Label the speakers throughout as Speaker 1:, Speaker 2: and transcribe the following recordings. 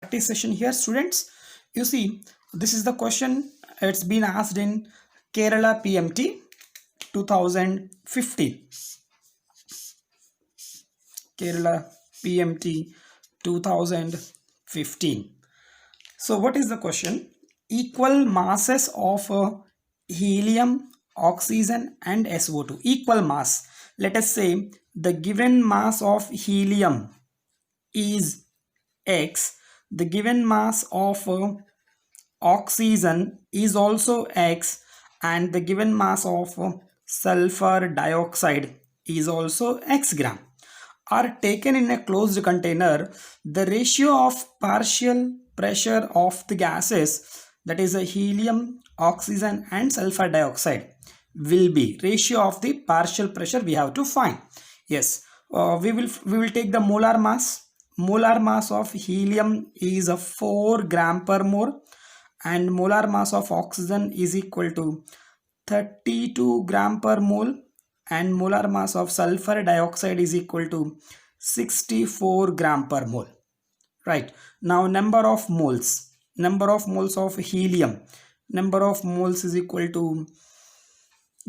Speaker 1: practice session here, students. You see, this is the question. It's been asked in Kerala PMT 2015. Kerala PMT 2015. So what is the question? Equal masses of helium, oxygen and SO2. Equal mass. Let us say the given mass of helium is X. The given mass of oxygen is also X, and the given mass of sulfur dioxide is also X gram. Are taken in a closed container, the ratio of partial pressure of the gases, that is a helium, oxygen and sulfur dioxide, will be ratio of the partial pressure we have to find. Yes, we will take the molar mass. Molar mass of helium is 4 gram per mole, and molar mass of oxygen is equal to 32 gram per mole, and molar mass of sulfur dioxide is equal to 64 gram per mole. Right, now number of moles of helium, number of moles is equal to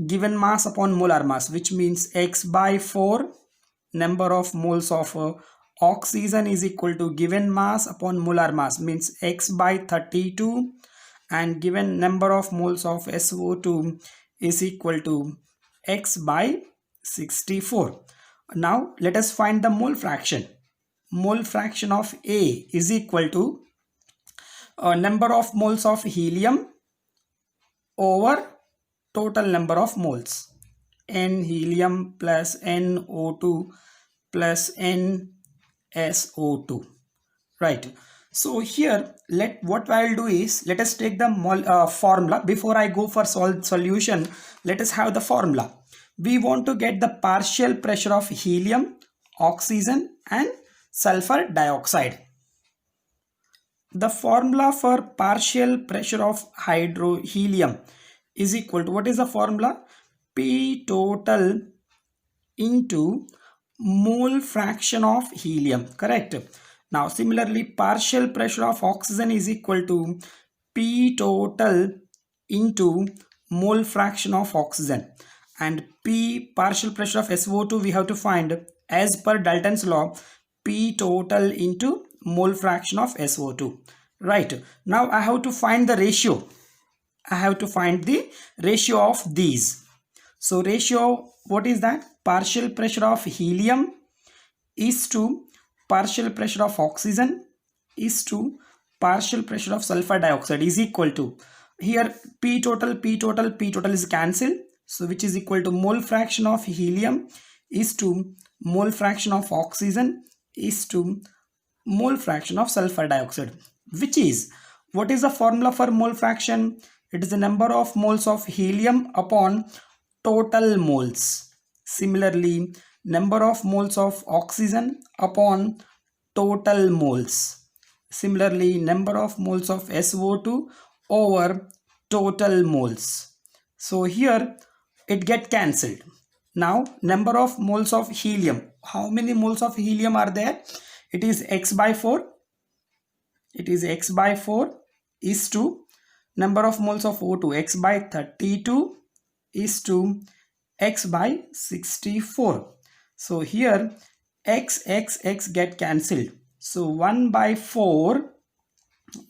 Speaker 1: given mass upon molar mass, which means X by 4. Number of moles of oxygen is equal to given mass upon molar mass, means X by 32, and given number of moles of SO2 is equal to X by 64. Now let us find the mole fraction. Mole fraction of A is equal to number of moles of helium over total number of moles. N helium plus NO2 plus NSO2. Right. So here what I'll do is, let us take the formula. Before I go for solution, let us have the formula. We want to get the partial pressure of helium, oxygen and sulfur dioxide. The formula for partial pressure of helium is equal to, what is the formula? P total into mole fraction of helium, correct? Now similarly, partial pressure of oxygen is equal to P total into mole fraction of oxygen, and P partial pressure of SO2 we have to find as per Dalton's law, P total into mole fraction of SO2. Right, now I have to find the ratio. I have to find the ratio of these. So ratio, what is that? Partial pressure of helium is to partial pressure of oxygen is to partial pressure of sulfur dioxide is equal to, here P total is cancelled, so which is equal to mole fraction of helium is to mole fraction of oxygen is to mole fraction of sulfur dioxide, which is, what is the formula for mole fraction? It is the number of moles of helium upon total moles. Similarly, number of moles of oxygen upon total moles. Similarly, number of moles of SO2 over total moles. So here it gets cancelled. Now number of moles of helium. How many moles of helium are there? It is X by 4. It is X by 4 is to number of moles of O2, X by 32 is to X by 64. So here X get cancelled. So 1 by 4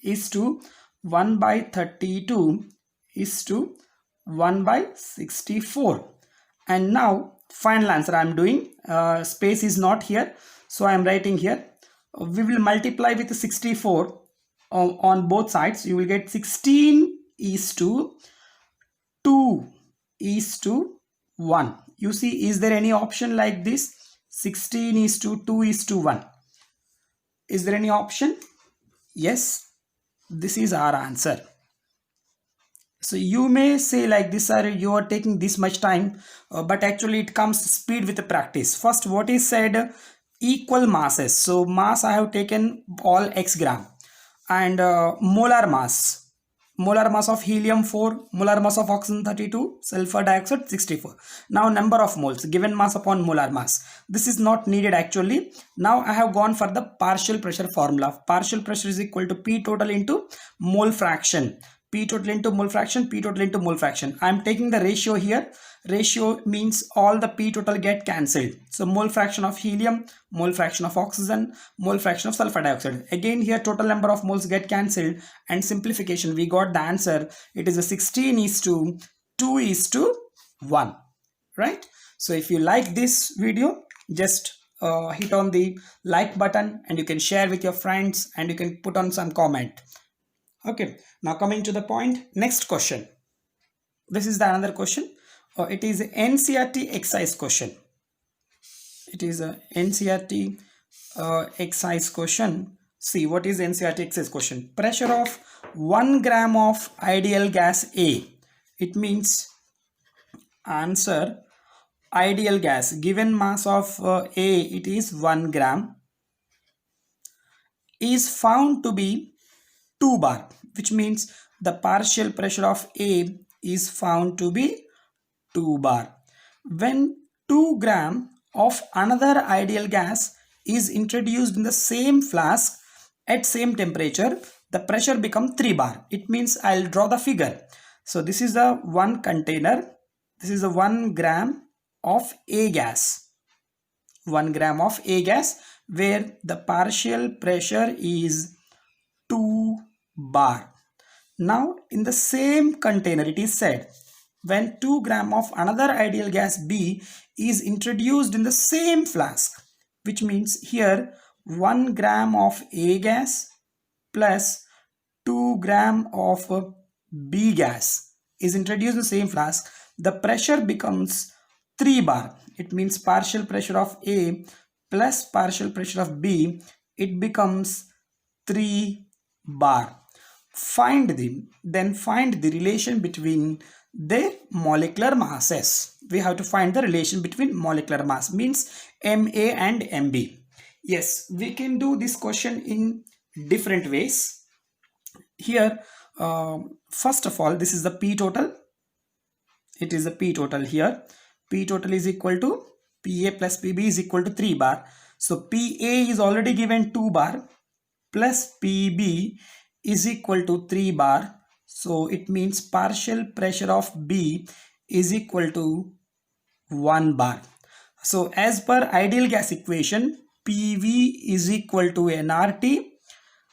Speaker 1: is to 1 by 32 is to 1 by 64. And now final answer I am doing, space is not here, so I am writing here. We will multiply with 64 on both sides. You will get 16 is to 2 is to 1. You see, is there any option like this? 16 is to 2 is to 1. Is there any option? Yes, this is our answer. So you may say like this, sir, you are taking this much time, but actually it comes speed with the practice. First, what is said? Equal masses. So mass I have taken all X gram, and molar mass molar mass of helium 4, molar mass of oxygen 32, sulfur dioxide 64. Now number of moles, given mass upon molar mass. This is not needed actually. Now I have gone for the partial pressure formula. Partial pressure is equal to P total into mole fraction. P total into mole fraction, P total into mole fraction. I am taking the ratio here. Ratio means all the P total get cancelled. So mole fraction of helium, mole fraction of oxygen, mole fraction of sulfur dioxide. Again here total number of moles get cancelled, and simplification we got the answer. It is a 16:2:1, right? So if you like this video, just hit on the like button, and you can share with your friends, and you can put on some comment. Okay, now coming to the point, next question. This is the another question. It is an NCERT exercise question. It is a NCERT exercise question. See, what is NCERT exercise question? Pressure of 1 gram of ideal gas A. It means answer ideal gas. Given mass of A, it is 1 gram, is found to be 2 bar, which means the partial pressure of A is found to be 2 bar. When 2 gram of another ideal gas is introduced in the same flask at same temperature, the pressure becomes 3 bar. It means I'll draw the figure. So this is the one container. This is the 1 gram of A gas. 1 gram of A gas where the partial pressure is 2 bar. Now in the same container it is said when 2 gram of another ideal gas B is introduced in the same flask, which means here 1 gram of A gas plus 2 gram of B gas is introduced in the same flask, the pressure becomes 3 bar. It means partial pressure of A plus partial pressure of B, it becomes 3 bar. Find the relation between their molecular masses. We have to find the relation between molecular mass, means Ma and Mb. Yes, we can do this question in different ways. Here, first of all, this is the P total. It is the P total here. P total is equal to Pa plus Pb is equal to 3 bar. So Pa is already given 2 bar plus Pb is equal to 3 bar. So it means partial pressure of B is equal to 1 bar. So as per ideal gas equation, PV is equal to nRT.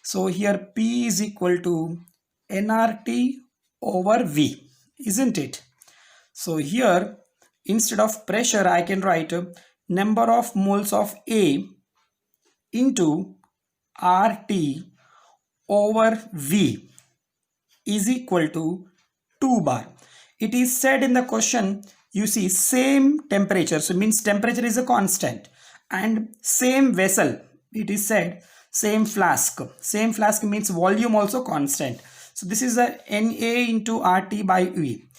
Speaker 1: So here P is equal to nRT over V, isn't it? So here instead of pressure I can write number of moles of A into RT over V is equal to 2 bar. It is said in the question, you see same temperature, so means temperature is a constant, and same vessel, it is said same flask. Same flask means volume also constant. So this is a Na into RT by V.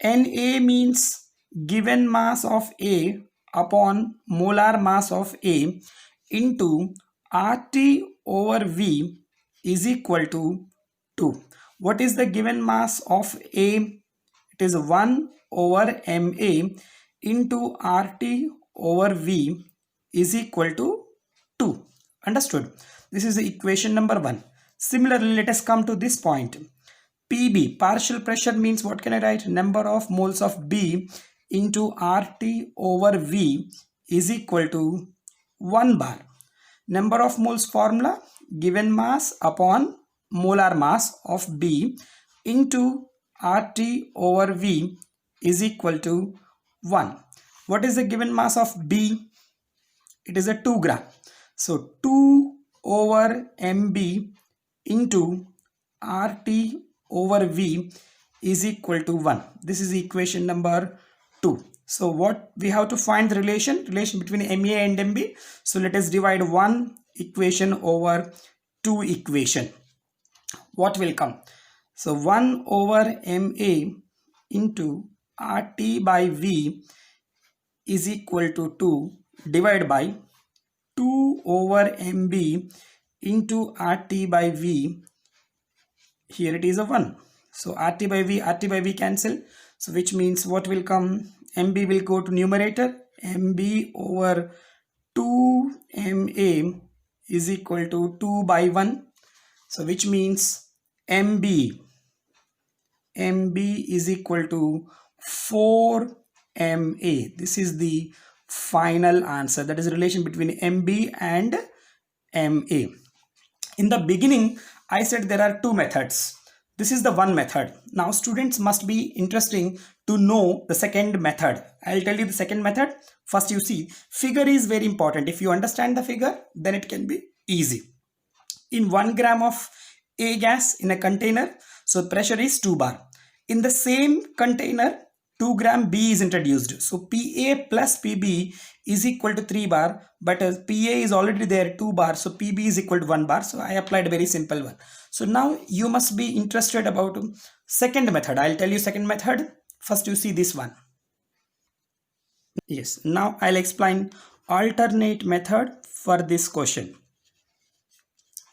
Speaker 1: Na means given mass of A upon molar mass of A into RT over V is equal to 2. What is the given mass of A? It is 1 over Ma into RT over V is equal to 2. Understood? This is the equation number 1. Similarly, let us come to this point. Pb, partial pressure means what can I write? Number of moles of B into RT over V is equal to 1 bar. Number of moles formula, given mass upon molar mass of B into RT over V is equal to 1. What is the given mass of B? It is a 2 gram. So 2 over MB into RT over V is equal to 1. This is equation number 2. So what we have to find the relation between Ma and Mb. So let us divide one equation over two equation. What will come? So 1 over Ma into RT by V is equal to 2 divided by 2 over MB into RT by V. Here it is a 1. So RT by V cancel. So which means what will come? MB will go to numerator. MB over 2 MA is equal to 2 by 1. So which means MB is equal to 4 MA. This is the final answer. That is the relation between MB and MA. In the beginning, I said there are two methods. This is the one method. Now students must be interesting to know the second method. I'll tell you the second method. First, you see, figure is very important. If you understand the figure, then it can be easy. In 1 gram of A gas in a container, so pressure is 2 bar. In the same container, 2 gram B is introduced. So PA plus PB is equal to 3 bar, but as PA is already there 2 bar, so PB is equal to 1 bar. So I applied a very simple one. So now you must be interested about second method. I'll tell you second method. First you see this one. Yes, now I'll explain alternate method for this question.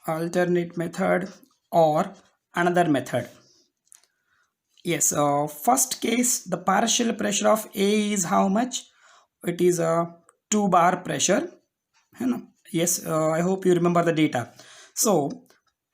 Speaker 1: Alternate method or another method. Yes, first case, the partial pressure of A is how much? It is a 2 bar pressure. Yes, I hope you remember the data. So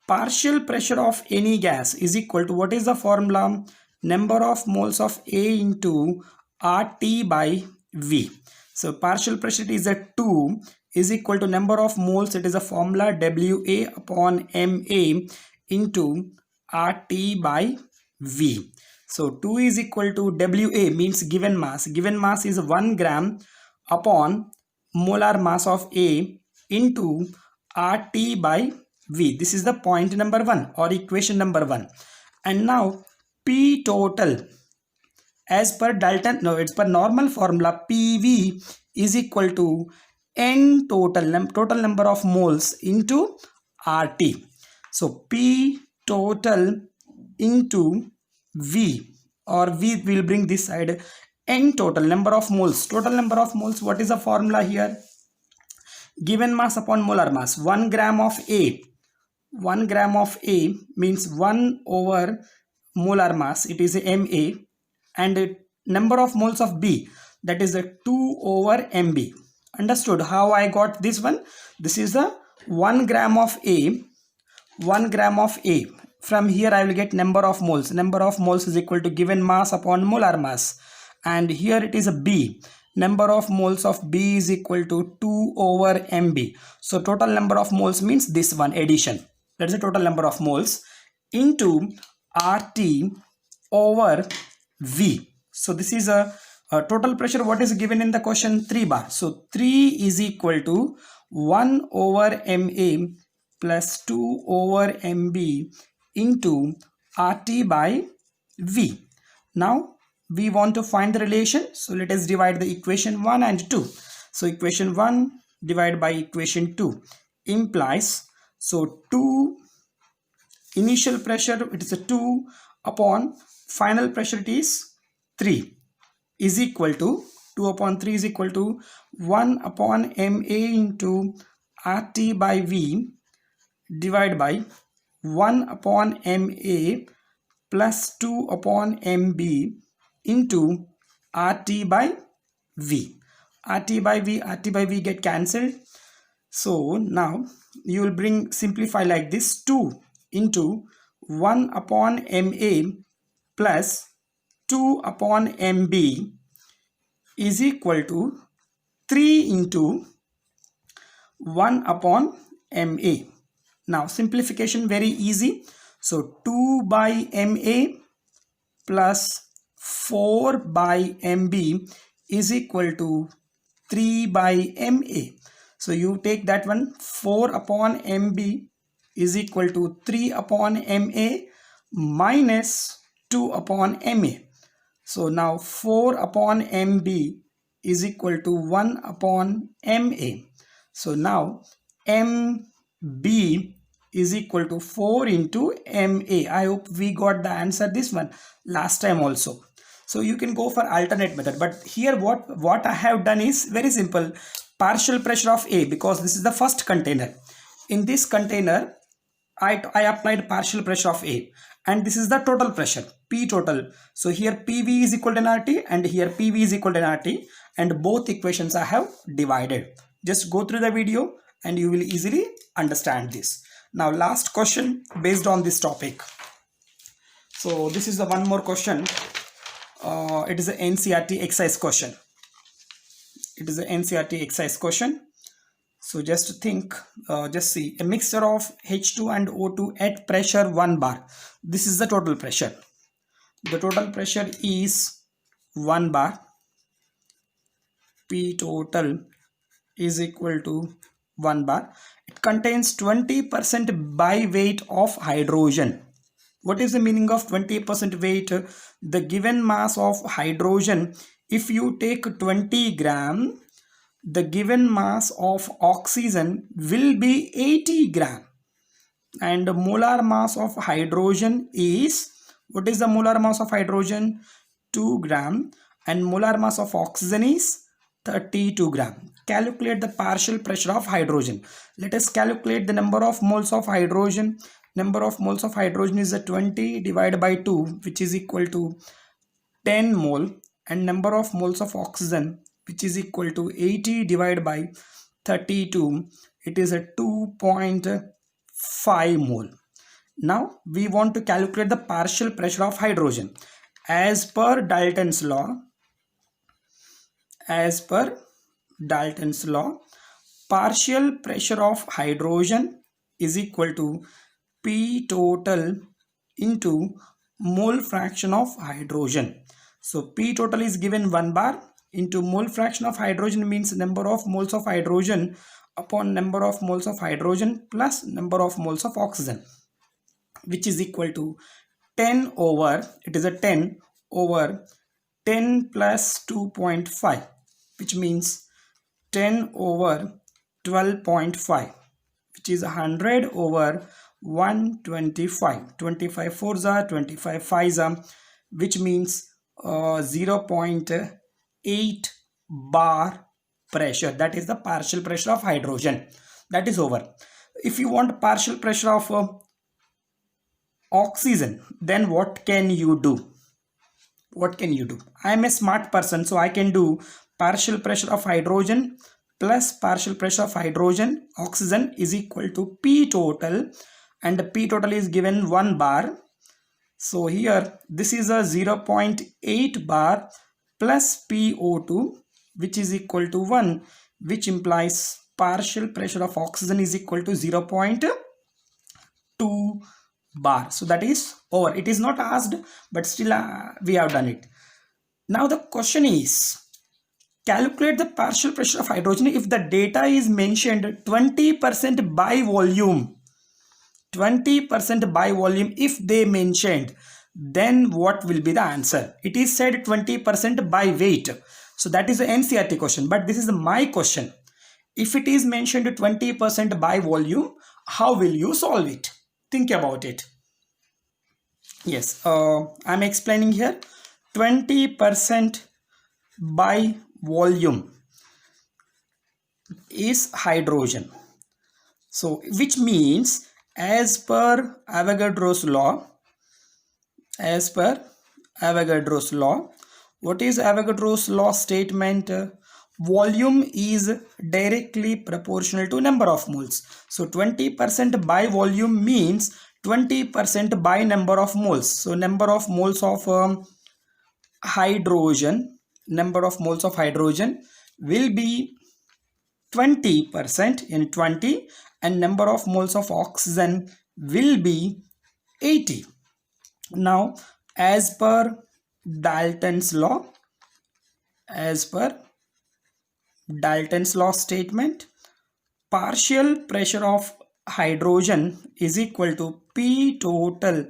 Speaker 1: partial pressure of any gas is equal to, what is the formula? Number of moles of A into RT by V. So partial pressure is a 2 is equal to number of moles. It is a formula WA upon MA into RT by V. So 2 is equal to WA means given mass. Given mass is 1 gram upon molar mass of A into RT by V. This is the point number 1 or equation number 1. And now P total, as per Dalton, no, it's per normal formula, PV is equal to N total, total number of moles into RT. So P total into V, or V will bring this side, N total number of moles. Total number of moles, what is the formula here? Given mass upon molar mass. 1 gram of A. 1 gram of A means 1 over molar mass. It is MA. And number of moles of B, that is the 2 over MB. Understood how I got this one? This is the 1 gram of A. 1 gram of A. From here I will get number of moles. Number of moles is equal to given mass upon molar mass. And here it is a B. Number of moles of B is equal to 2 over MB. So total number of moles means this one, addition. That is the total number of moles into RT over V. So this is a total pressure. What is given in the question? 3 bar. So 3 is equal to 1 over MA plus 2 over MB into RT by V. Now we want to find the relation. So let us divide the equation 1 and 2. So equation 1 divided by equation 2 implies, so 2 initial pressure, it is a 2 upon final pressure, it is 3 is equal to 2 upon 3 is equal to 1 upon MA into RT by V divided by 1 upon MA plus 2 upon MB into RT by V. RT by V get cancelled. So now you will bring, simplify like this, 2 into 1 upon MA plus 2 upon MB is equal to 3 into 1 upon MA. Now simplification very easy. So 2 by MA plus 4 by MB is equal to 3 by MA. So you take that one, 4 upon MB is equal to 3 upon MA minus 2 upon MA. So now 4 upon MB is equal to 1 upon MA. So now MB is equal to 4 into MA. I hope we got the answer this one last time also. So you can go for alternate method, but here what I have done is very simple. Partial pressure of A, because this is the first container. In this container I applied partial pressure of A, and this is the total pressure, P total. So here PV is equal to nRT and here PV is equal to nRT, and both equations I have divided. Just go through the video and you will easily understand this. Now last question based on this topic. So this is the one more question. It is an NCERT exercise question. It is an NCERT exercise question. So just think, just see a mixture of H2 and O2 at pressure 1 bar. This is the total pressure. The total pressure is 1 bar. P total is equal to 1 bar. It contains 20% by weight of hydrogen. What is the meaning of 20% weight? The given mass of hydrogen, if you take 20 gram, the given mass of oxygen will be 80 gram, and the molar mass of hydrogen is, what is the molar mass of hydrogen? 2 gram, and molar mass of oxygen is 32 gram. Calculate the partial pressure of hydrogen. Let us calculate the number of moles of hydrogen. Number of moles of hydrogen is 20 divided by 2, which is equal to 10 mole, and number of moles of oxygen, which is equal to 80 divided by 32, it is a 2.5 mole. Now we want to calculate the partial pressure of hydrogen. As per Dalton's law, partial pressure of hydrogen is equal to P total into mole fraction of hydrogen. So P total is given 1 bar into mole fraction of hydrogen means number of moles of hydrogen upon number of moles of hydrogen plus number of moles of oxygen, which is equal to 10 over, it is a 10 over 10 plus 2.5, which means 10 over 12.5, which is 100 over 125. 25 fours are 25 fives are, which means 0.8 bar pressure. That is the partial pressure of hydrogen. That is over. If you want partial pressure of oxygen, then what can you do? I am a smart person, so I can do partial pressure of hydrogen plus partial pressure of hydrogen oxygen is equal to P total, and the P total is given 1 bar. So here this is a 0.8 bar plus PO2, which is equal to 1, which implies partial pressure of oxygen is equal to 0.2 bar. So that is over. It is not asked, but still we have done it. Now the question is, calculate the partial pressure of hydrogen if the data is mentioned 20% by volume. 20% by volume if they mentioned, then what will be the answer? It is said 20% by weight. So that is the NCERT question, but this is my question. If it is mentioned 20% by volume, how will you solve it? Think about it. Yes, I'm explaining here. 20% by volume is hydrogen. So which means as per Avogadro's law, what is Avogadro's law statement? Volume is directly proportional to number of moles. So 20% by volume means 20% by number of moles. So number of moles of hydrogen will be 20% in 20, and number of moles of oxygen will be 80. Now as per Dalton's law statement, partial pressure of hydrogen is equal to P total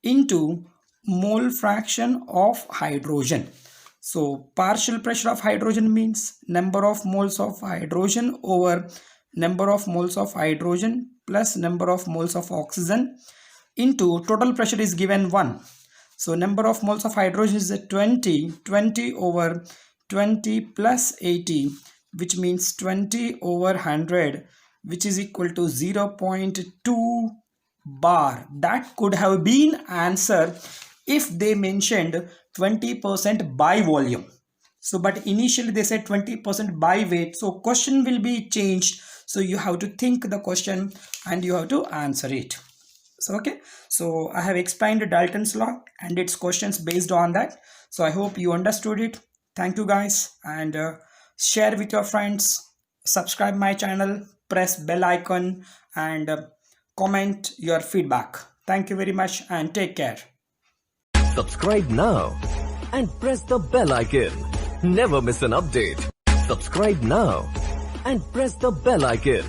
Speaker 1: into mole fraction of hydrogen. So partial pressure of hydrogen means number of moles of hydrogen over number of moles of hydrogen plus number of moles of oxygen into total pressure is given 1. So number of moles of hydrogen is 20 over 20 plus 80, which means 20 over 100, which is equal to 0.2 bar. That could have been answer if they mentioned 20% by volume. So but initially they said 20% by weight, so question will be changed. So you have to think the question and you have to answer it. So okay, so I have explained Dalton's law and its questions based on that. So I hope you understood it. Thank you guys, and share with your friends, subscribe my channel, press bell icon, and comment your feedback. Thank you very much and take care.
Speaker 2: Subscribe now and press the bell icon. Never miss an update. Subscribe now and press the bell icon.